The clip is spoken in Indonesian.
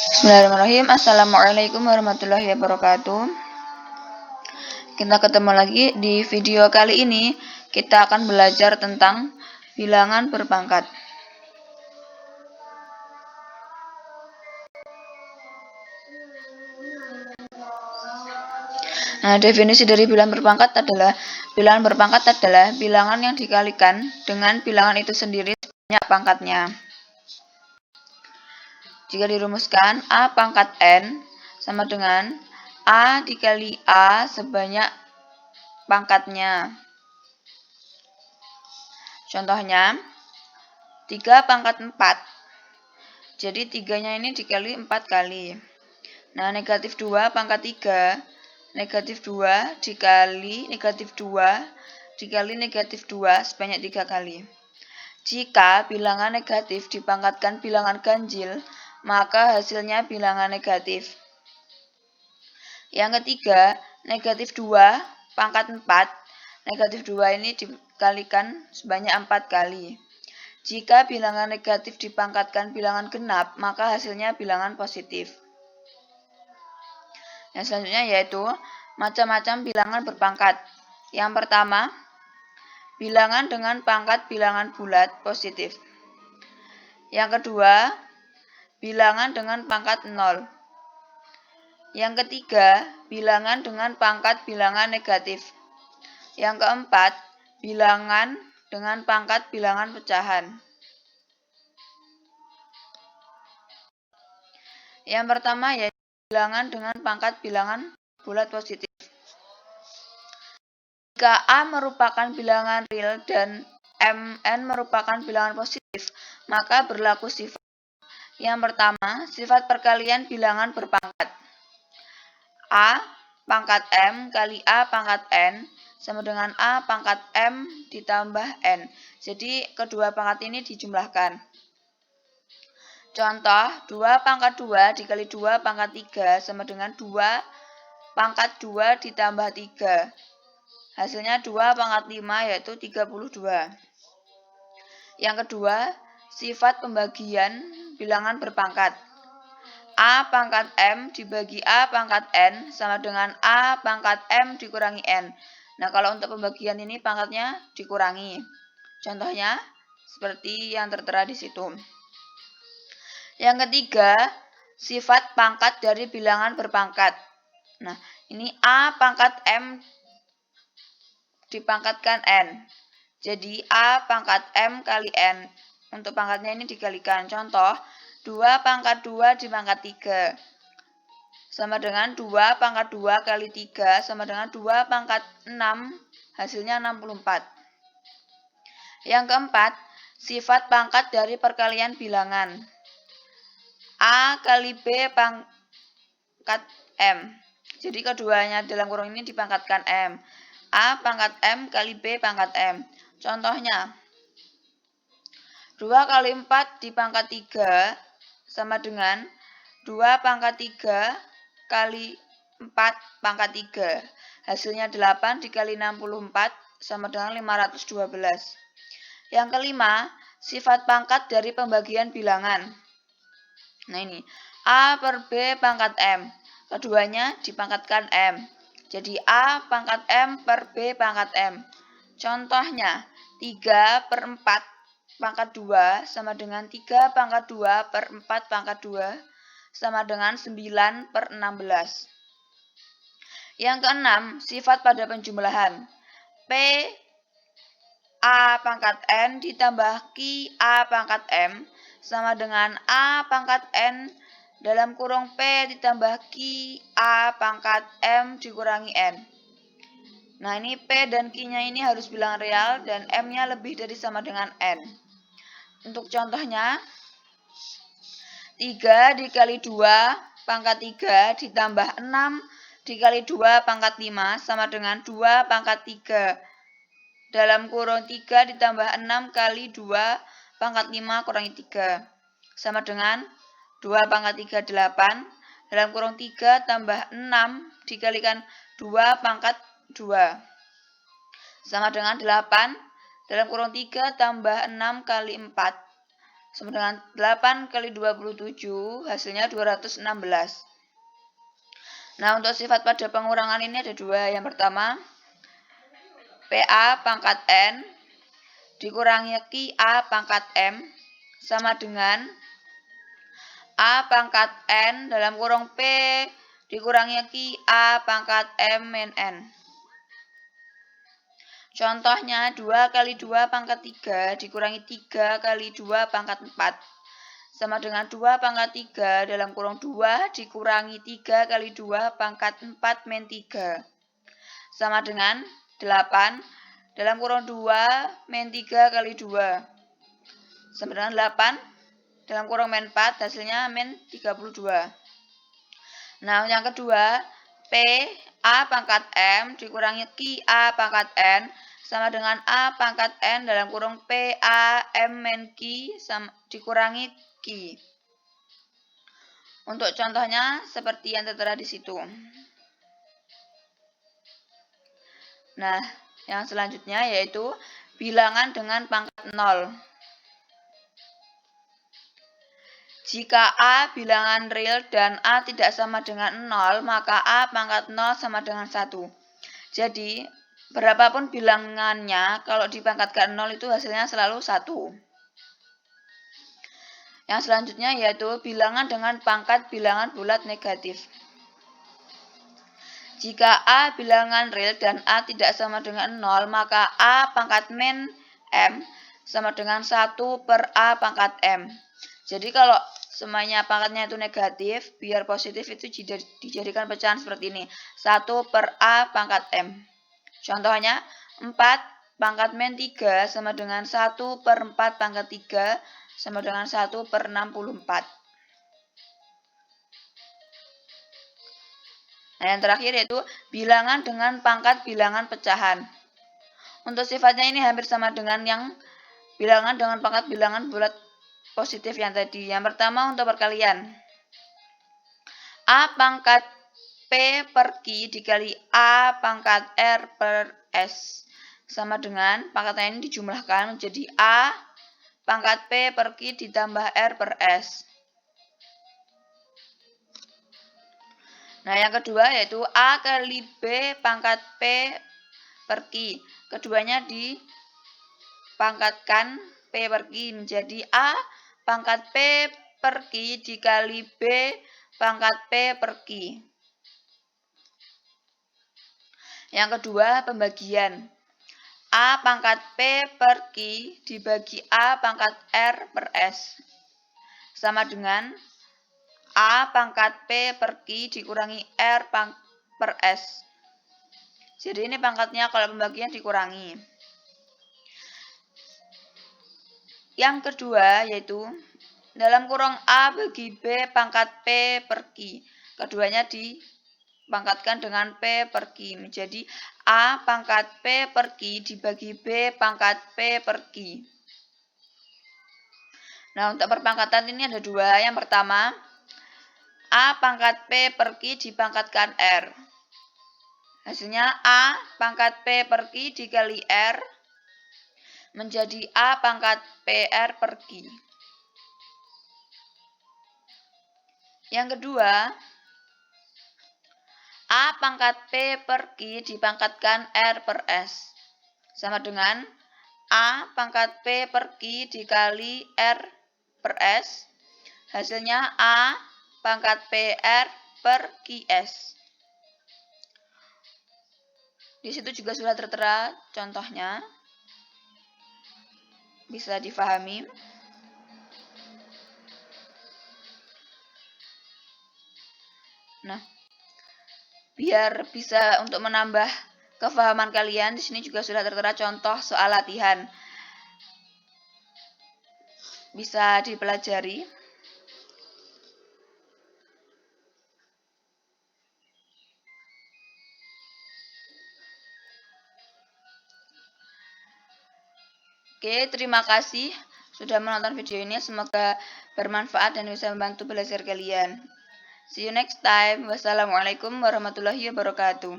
Bismillahirrahmanirrahim. Assalamualaikum warahmatullahi wabarakatuh. Kita ketemu lagi di video kali ini. Kita akan belajar tentang bilangan berpangkat. Nah, definisi dari bilangan berpangkat adalah bilangan yang dikalikan dengan bilangan itu sendiri sebanyak pangkatnya. Jika dirumuskan, A pangkat N sama dengan A dikali A sebanyak pangkatnya. Contohnya, 3 pangkat 4. Jadi 3-nya ini dikali 4 kali. Nah, negatif 2 pangkat 3. Negatif 2 dikali negatif 2 dikali negatif 2 sebanyak 3 kali. Jika bilangan negatif dipangkatkan bilangan ganjil, maka hasilnya bilangan negatif. Yang ketiga, negatif 2 pangkat 4. Negatif 2 ini dikalikan sebanyak 4 kali. Jika bilangan negatif dipangkatkan bilangan genap, maka hasilnya bilangan positif. Yang selanjutnya yaitu macam-macam bilangan berpangkat. Yang pertama, bilangan dengan pangkat bilangan bulat positif. Yang kedua, bilangan dengan pangkat 0. Yang ketiga, bilangan dengan pangkat bilangan negatif. Yang keempat, bilangan dengan pangkat bilangan pecahan. Yang pertama yaitu bilangan dengan pangkat bilangan bulat positif. Jika A merupakan bilangan real dan Mn merupakan bilangan positif, maka berlaku sifat. Yang pertama, sifat perkalian bilangan berpangkat. A pangkat M kali A pangkat N sama dengan A pangkat M ditambah N. Jadi kedua pangkat ini dijumlahkan. Contoh, 2 pangkat 2 dikali 2 pangkat 3 sama dengan 2 pangkat 2 ditambah 3. Hasilnya 2 pangkat 5 yaitu 32. Yang kedua, sifat pembagian bilangan berpangkat. A pangkat M dibagi A pangkat N sama dengan A pangkat M dikurangi N. Nah, kalau untuk pembagian ini pangkatnya dikurangi. Contohnya seperti yang tertera di situ. Yang ketiga, sifat pangkat dari bilangan berpangkat. Nah, ini A pangkat M dipangkatkan N. Jadi A pangkat M kali N. Untuk pangkatnya ini dikalikan. Contoh, 2 pangkat 2 dipangkat 3. Sama dengan 2 pangkat 2 kali 3 sama dengan 2 pangkat 6. Hasilnya 64. Yang keempat, sifat pangkat dari perkalian bilangan. A kali B pangkat M. Jadi keduanya dalam kurung ini dipangkatkan M. A pangkat M kali B pangkat M. Contohnya, 2 kali 4 dipangkat 3 sama dengan 2 pangkat 3 kali 4 pangkat 3. Hasilnya 8 dikali 64 sama dengan 512. Yang kelima, sifat pangkat dari pembagian bilangan. Nah ini, A per B pangkat M. Keduanya dipangkatkan M. Jadi A pangkat M per B pangkat M. Contohnya, 3 per 4 pangkat 2 sama dengan 3 pangkat 2 per 4 pangkat 2 sama dengan 9 per 16. Yang keenam, sifat pada penjumlahan. P A pangkat N ditambah Q A pangkat M sama dengan A pangkat N dalam kurung P ditambah Q A pangkat M dikurangi N. Nah, ini P dan Q-nya ini harus bilangan real dan M-nya lebih dari sama dengan N. Untuk contohnya, 3 dikali 2 pangkat 3 ditambah 6 dikali 2 pangkat 5 sama dengan 2 pangkat 3. Dalam kurung 3 ditambah 6 kali 2 pangkat 5 kurangi 3. Sama dengan 2 pangkat 3, 8. Dalam kurung 3 tambah 6 dikalikan 2 pangkat 2. Sama dengan 8. Dalam kurung 3 tambah 6 kali 4. sama dengan 8 kali 27, hasilnya 216. Nah, untuk sifat pada pengurangan ini ada dua. Yang pertama, PA pangkat N dikurangi QA pangkat M sama dengan A pangkat N dalam kurung P dikurangi QA pangkat M min N. Contohnya 2 kali 2 pangkat 3 dikurangi 3 kali 2 pangkat 4 sama dengan 2 pangkat 3 dalam kurung 2 dikurangi 3 kali 2 pangkat 4 min 3 sama dengan 8 dalam kurung 2 min 3 kali 2 sama dengan 8 dalam kurung min 4 hasilnya min 32. Nah, yang kedua, P A pangkat M dikurangi QA pangkat N sama dengan A pangkat N dalam kurung PA M min Q dikurangi Q. Untuk contohnya seperti yang tertera di situ. Nah, yang selanjutnya yaitu bilangan dengan pangkat 0. Jika A bilangan real dan A tidak sama dengan 0, maka A pangkat 0 sama dengan 1. Jadi, berapapun bilangannya, kalau dipangkatkan 0 itu hasilnya selalu 1. Yang selanjutnya yaitu bilangan dengan pangkat bilangan bulat negatif. Jika A bilangan real dan A tidak sama dengan 0, maka A pangkat min M sama dengan 1 per A pangkat M. Jadi kalau semuanya pangkatnya itu negatif, biar positif itu dijadikan pecahan seperti ini. 1 per A pangkat M. Contohnya 4 pangkat min 3 sama dengan 1 per 4 pangkat 3 sama dengan 1 per 64. Nah, yang terakhir yaitu bilangan dengan pangkat bilangan pecahan. Untuk sifatnya ini hampir sama dengan yang bilangan dengan pangkat bilangan bulat positif yang tadi. Yang pertama untuk perkalian. A pangkat P per Q dikali A pangkat R per S. Sama dengan pangkatnya ini dijumlahkan menjadi A pangkat P per Q ditambah R per S. Nah, yang kedua yaitu A kali B pangkat P per Q. Keduanya dipangkatkan P per Q menjadi A pangkat P per Q dikali B pangkat P per Q. Yang kedua, pembagian. A pangkat P per Q dibagi A pangkat R per S. Sama dengan A pangkat P per Q dikurangi R per S. Jadi ini pangkatnya kalau pembagian dikurangi. Yang kedua yaitu dalam kurung A bagi B pangkat P per Q. Keduanya dipangkatkan dengan P per Q. Menjadi A pangkat P per Q dibagi B pangkat P per Q. Nah, untuk perpangkatan ini ada dua. Yang pertama, A pangkat P per Q dipangkatkan R. Hasilnya A pangkat P per Q dikali R menjadi A pangkat PR per Q. Yang kedua, A pangkat P per Q dipangkatkan R per S. Sama dengan A pangkat P per Q dikali R per S. Hasilnya A pangkat PR per QS. Di situ juga sudah tertera contohnya. Bisa difahami. Nah, biar bisa untuk menambah kefahaman kalian, di sini juga sudah tertera contoh soal latihan. Bisa dipelajari. Oke, terima kasih sudah menonton video ini. Semoga bermanfaat dan bisa membantu belajar kalian. See you next time. Wassalamualaikum warahmatullahi wabarakatuh.